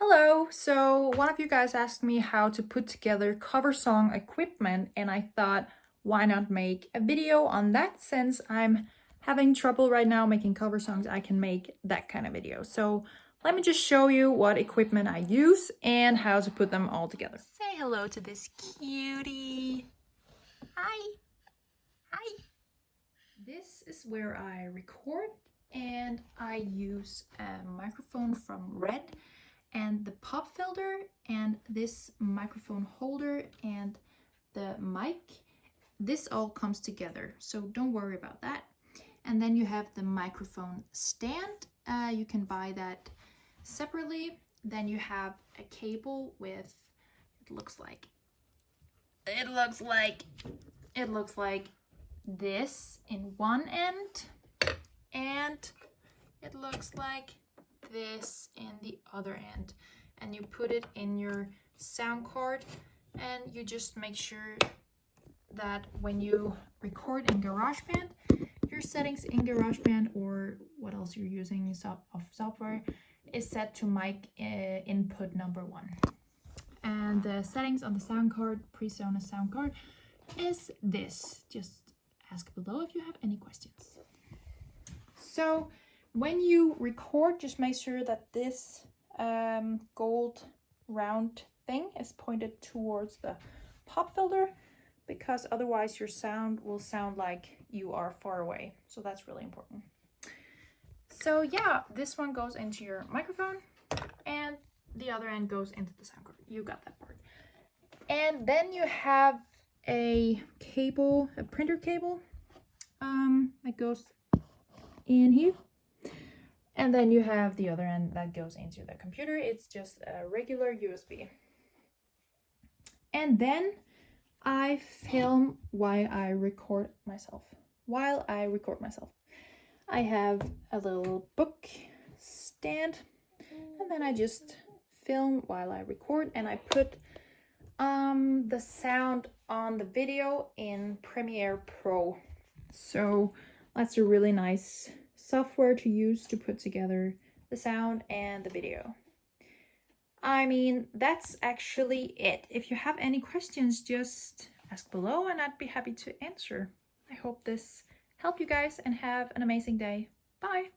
Hello! So one of you guys asked me how to put together cover song equipment, and I thought, why not make a video on that? Since I'm having trouble right now making cover songs, I can make that kind of video. So let me just show you what equipment I use and how to put them all together. Say hello to this cutie. Hi! Hi! This is where I record, and I use a microphone from Red and the pop filter and this microphone holder and the mic. This all comes together, so don't worry about that. And then you have the microphone stand. You can buy that separately. Then you have a cable with, it looks like this in one end, and it looks like this in the other end, and you put it in your sound card, and you just make sure that when you record in GarageBand, your settings in GarageBand or what else you're using of software is set to mic input number 1. And the settings on the sound card, PreSonus sound card, is this. Just ask below if you have any questions. So when you record, just make sure that this gold round thing is pointed towards the pop filter, because otherwise your sound will sound like you are far away. So that's really important. So yeah, this one goes into your microphone and the other end goes into the sound card. You got that part. And then you have a cable, a printer cable that goes in here. And then you have the other end that goes into the computer. It's just a regular USB. And then I film while I record myself. I have a little book stand, and then I just film while I record, and I put the sound on the video in Premiere Pro. So that's a really nice software to use to put together the sound and the video. I mean, that's actually it. If you have any questions, just ask below and I'd be happy to answer. I hope this helped you guys, and have an amazing day. Bye!